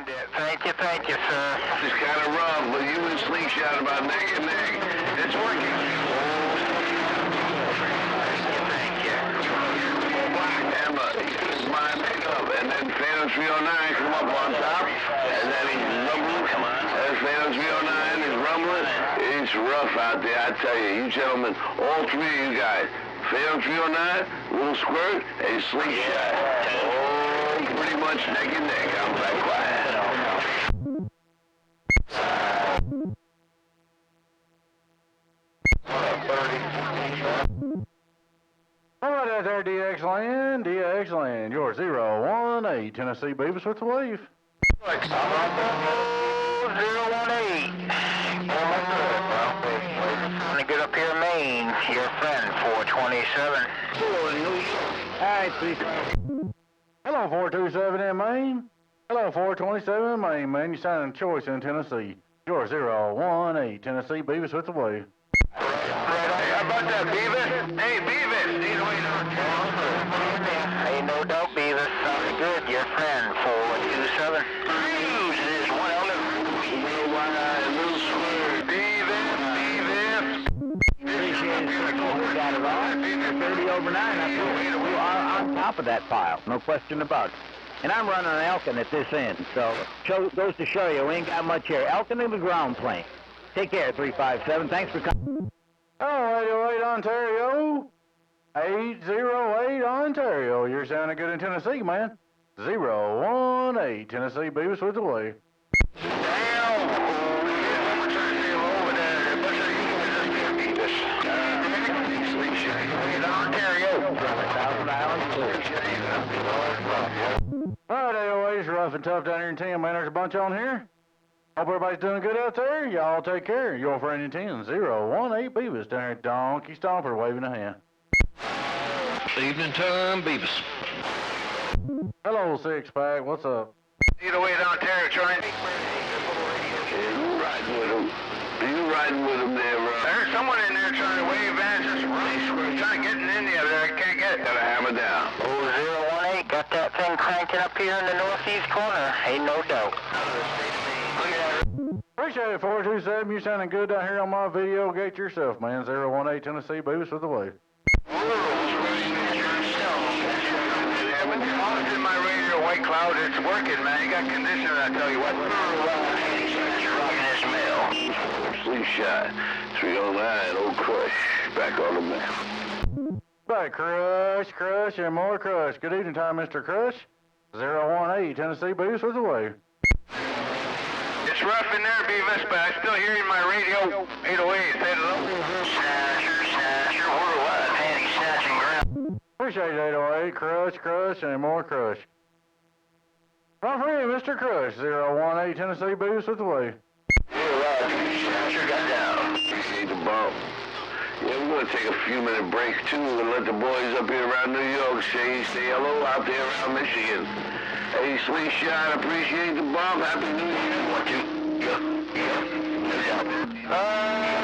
Thank you, sir. It's kind of rough, but you and Slingshot about neck and neck. It's working. Thank you. Emma, my pickup, and then Phantom 309 come up on top, and then he's rumbling. Come on. And Phantom 309 is rumbling. It's rough out there, I tell you. You gentlemen, all three of you guys. Phantom 309, Little Squirt, and Slingshot. Oh, pretty much neck and neck. I'm right quiet. All right, out there, DX Land, your 018 Tennessee Beavis with the wave. 018. Gonna get up here, Maine. Your friend, 427. Alright, please. Hello, 427 in Maine. Hello, 427 in Maine, man. You sounding choice in Tennessee. Your 018 Tennessee Beavis with the wave. How about that, Beavis? Hey, Beavis! Hey, no doubt, Beavis. Sounds good. Your friend, 427. Cruise is one element. Little Squirt. Beavis. Appreciate it. We got it all. 30 over 9 up here. We are on top of that pile. No question about it. And I'm running an Elkin at this end, so goes to show you we ain't got much here. Elkin in the ground plane. Take care, 357. Thanks for coming. Oh, 808 Ontario. 808 Ontario. You're sounding good in Tennessee, man. 018 Tennessee Beavis with the wave. All right, 808's rough and tough down here in 10, man. There's a bunch on here. Hope everybody's doing good out there. Y'all take care. Your friend in 10, 018 Beavis down here at Donkey Stomper waving a hand. Evening time, Beavis. Hello, Six Pack. What's up? 808 Ontario, trying. You riding with him? You riding with him there, bro? There's someone in there trying to wave answers. We're trying to get in there. I can't get it. Gotta hammer down. 018. Got that thing cranking up here in the northeast corner. Ain't no doubt. Appreciate it, 427. You sounding good down here on my video. Gate yourself, man. 018 Tennessee Beavis with the wave. In my radio, White Cloud, it's working, man. You got conditioner, I tell you what. Rocking this mail. Slingshot, 309, old Crush, back on the map. Back, Crush, and more Crush. Good evening time, Mr. Crush. 018 Tennessee Beavis with the wave. It's rough in there, Beavis, but I still hear you in my radio. 808, say hello. Snatcher, worldwide, panty snatching ground. Appreciate it, 808. Crush, and more Crush. Right for you, Mr. Crush. 018 Tennessee Beavis with the wave. Yeah, Snatcher got down. Appreciate the bump. Yeah, we're going to take a few-minute break, too, and let the boys up here around New York say hello out there around Michigan. Hey, Slingshot, appreciate the bump. Happy New Year. 1, 2.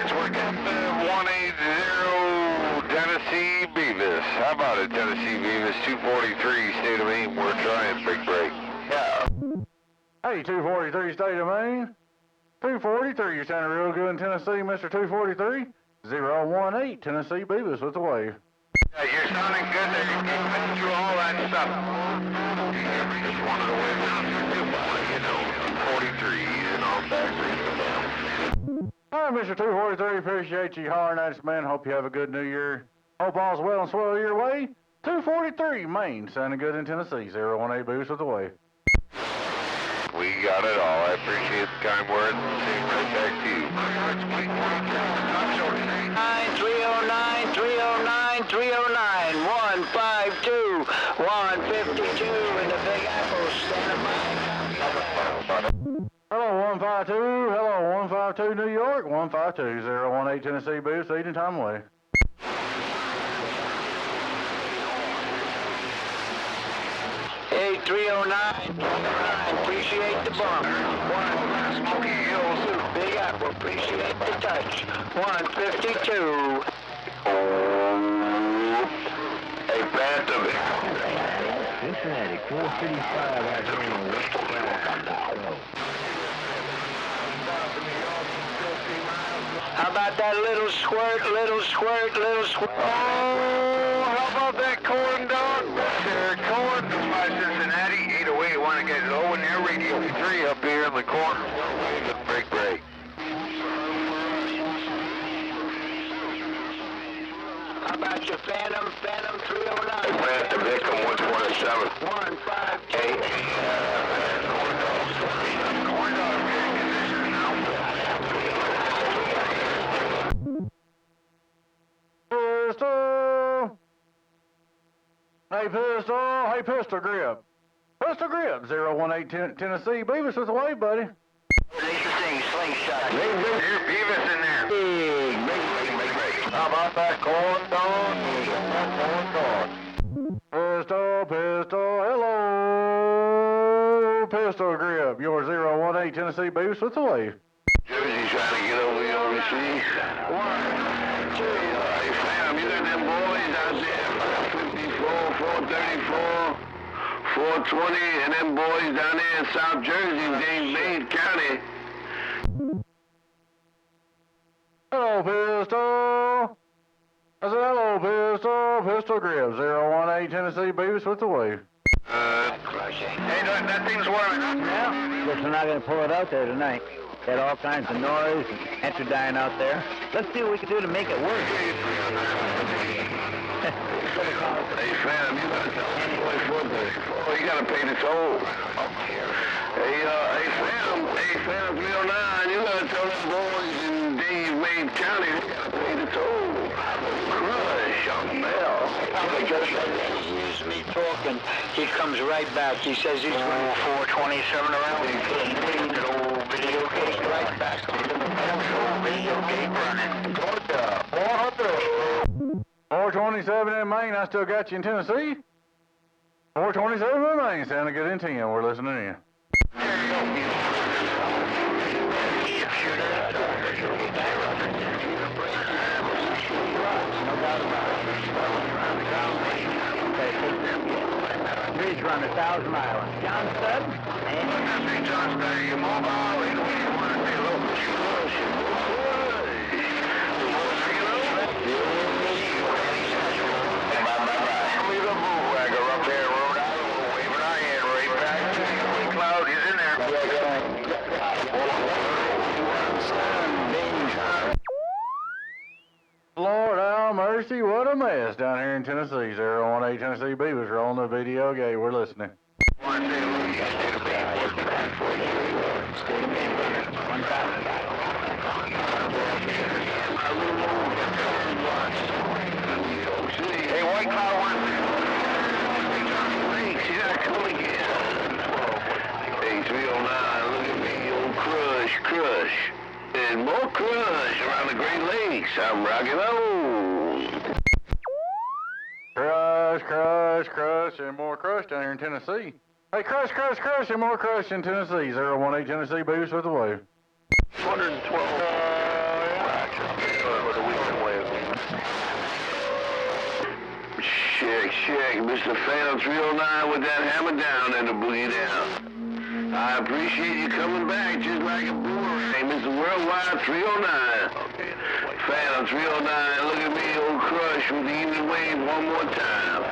It's working. 180 Tennessee Beavis. How about it, Tennessee Beavis? 243, State of Maine. We're trying. Big break. Yeah. Hey, 243 State of Maine. 243, you're sounding real good in Tennessee, Mr. 243. 018 Tennessee Beavis with the wave. Yeah, you're sounding good there. You're getting through all that stuff. Just wanted to wave down here, 43 and all back. All right, Mr. 243, appreciate you hollering at us, man. Hope you have a good New Year. Hope all's well and swell your way. 243, Maine, sounding good in Tennessee. 018 Beavis with the wave. We got it all. I appreciate the kind words. Same right back to you. 309, 152, 152 in the Big Apple, standing by. Hello, 152. Hello, 152 New York. 152, 018 Tennessee Beavis, eating time away. Hey, 309, appreciate the bump. Smoky Hills. Big Apple, appreciate the touch. 152. Hey, Phantom. Cincinnati, 455 out here in the west side. about that little squirt, little squirt, little squirt? Oh, how about that corn dog? There, corn. By Cincinnati, 808, want to get low in their radio 3 up here in the corner. Break, break. How about your Phantom 309? Phantom Victim 127. 158. Corn dog. Pistol! Hey, Pistol Grip. Pistol Grip, 018 Tennessee. Beavis with the wave, buddy. Interesting slingshot. Here, Beavis in there. Big. How about that corn dog? Pistol, hello. Pistol Grip, your 018 Tennessee. Beavis with the wave. Jersey trying to get over the overseas. 1, 2. Hey, Phantom, you got them boys out there, 454, 434, 420, and them boys down there in South Jersey, Dade County. Hello, Pistol. I said, hello, Pistol. Pistol Grip, 018 Tennessee. Beavis with the wave. Hey, that thing's working. Yeah. Guess we're not going to pull it out there tonight. Had all kinds of noise and heterodyne out there. Let's see what we can do to make it work. Hey, Phantom, you got to tell them boys oh, you got to pay the toll. Hey, Phantom 309, you got to tell them boys in Dade County, they got to pay the toll. Crush on the bell. Just hears me talking. He comes right back. He says he's running 427 around. He put an old video gate right back. Old video gate running. 427 in Maine, I still got you in Tennessee. 427 in Maine, sounding good in 10. We're listening in. He's run 1,000 miles. John Stud? Hey, John Stud, you mobile? You want to say hello? Lord have mercy, what a mess down here in Tennessee. 018 Tennessee Beavis rolling the video gate. We're listening. Hey, White Cloud 1. See that coming again? Hey, 309, look at me, old crush. And more crush around the Great Lakes. I'm rocking on. Crush, and more crush down here in Tennessee. Hey, crush, and more crush in Tennessee. 018 Tennessee Beavis with the wave. 112. Check, Mr. Phantom 309 with that hammer down and the boogie down. I appreciate you coming back just like a boomerang. Hey, Mr. Worldwide 309. Phantom 309, look at me, old crush with the evening wave one more time.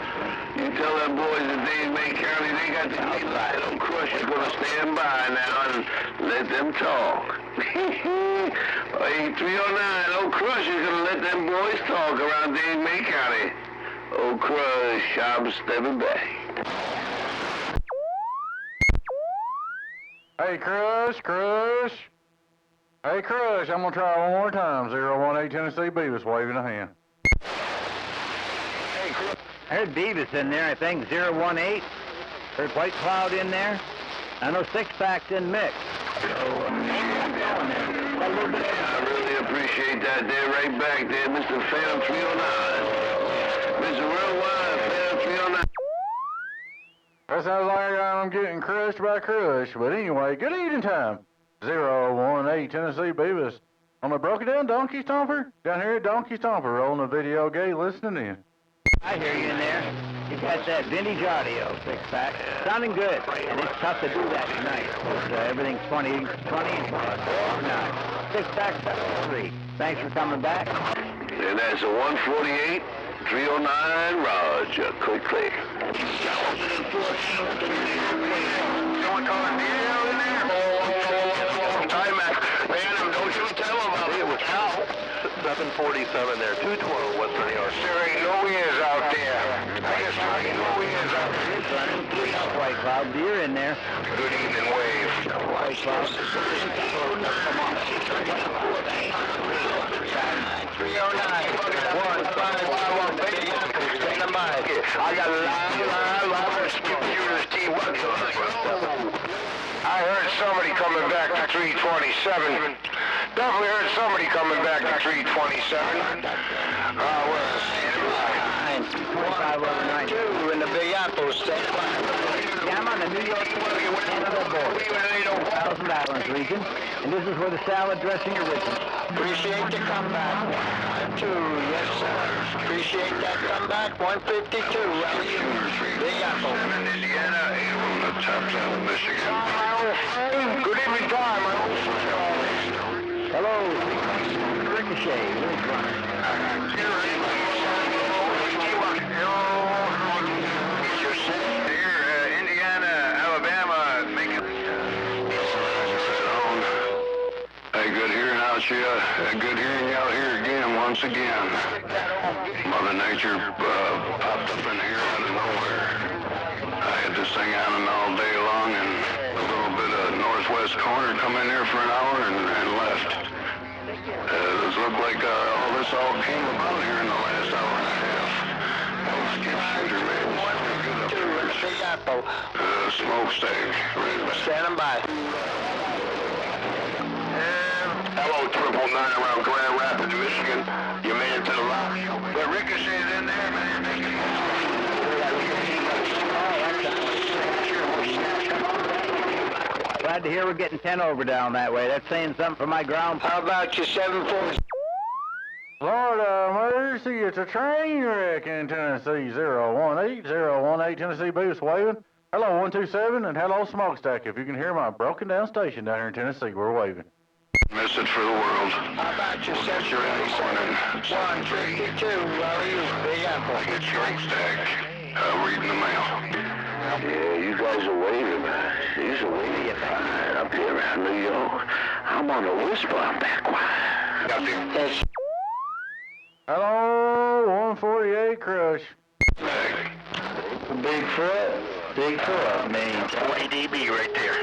You tell them boys in Dade County they got the green light. Old crush is going to stand by now and let them talk. Hey, 309, old crush is going to let them boys talk around Dade County. Old crush, I'm stepping back. Hey, crush. Hey, crush, I'm going to try one more time. 018 Tennessee Beavis waving a hand. Hey, Chris. I heard Beavis in there, I think, 018. Heard White Cloud in there. I know Six Pack's in mix. I really appreciate that. They're right back there, Mr. Phantom 309. Mr. Worldwide, Phantom 309. That sounds like I'm getting crushed by crush. But anyway, good evening time. 018 Tennessee Beavis. On the Broken Down Donkey Stomper? Down here at Donkey Stomper, rolling the video gate, listening in. I hear you in there. You got that vintage audio, Six Pack. Sounding good. And it's tough to do that tonight. Everything's 20, 9. Six Pack, 3. Thanks for coming back. And that's a 148, 309, Roger, quickly. Someone calling me out in there? Timex, Phantom, don't you tell him about it. Was Al. 747 there, 212 West New York. There ain't no ears out there. Yes, there ain't no ears out there. It's running. White Cloud deer in there. Good evening, Wave. White Cloud. 309. Stand by. I got live computers. I heard somebody coming back to 327. Definitely heard somebody coming back to 327. Where is it? 2 in the Big Apple, stand by. Yeah, I'm on the New York Canada border, Thousand Islands region, and this is where the salad dressing originates. Appreciate the comeback. 152, yes sir. Appreciate that comeback. 152. Big Apple. Indiana, from the top down of Michigan. Good evening, time. Hello, Ricochet, Ridge Runner. Indiana, Alabama, making. Hey, good hearing out here. Good hearing out here again, once again. Mother Nature popped up in here out of nowhere. I had this thing on and all day long, and a little bit of northwest corner come in here for an hour and left. It looked like all this all came about here in the last hour and a half. Shooter, man. Big Apple. Smokestack. Standing by. Hello, 999 around Grand Rapids, Michigan. You made it to the lock. The Ricochet's in there, man. Glad to hear we're getting 10 over down that way. That's saying something for my ground. How about your 740? Lord of mercy, it's a train wreck in Tennessee. 018, Tennessee Beavis waving. Hello, 127, and hello, Smokestack. If you can hear my broken down station down here in Tennessee, we're waving. Message for the world. How about your 152? How are you? Big Apple. I get Smokestack. Reading the mail. Yeah, you guys are waving. These are waving fine up here around New York. I'm on a whisper. I'm back quiet. Hello, 148 Crush. Bigfoot, Maine. 20 dB right there.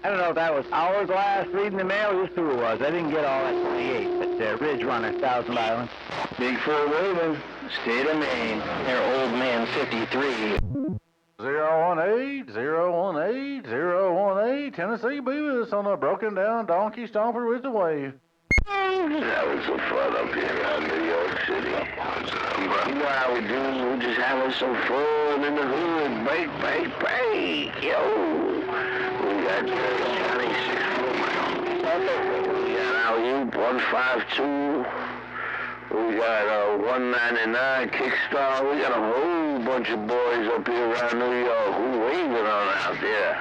I don't know if that was Hourglass reading the mail, just who it was. I didn't get all that 28, but Ridge Runner, Thousand Islands. Bigfoot waving. State of Maine. They're old man 53. 018, Tennessee Beavis on a broken down donkey stomper with the wave. That was some fun up here around New York City. You know how we do, we're just having some fun in the hood. Break. Yo. We got Johnny 6-4 mile. We got Alley-oop 152. We got 199 Kickstar. We got a whole bunch of boys up here around New York who waving on out there.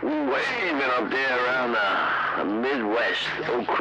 We waving up there around the Midwest.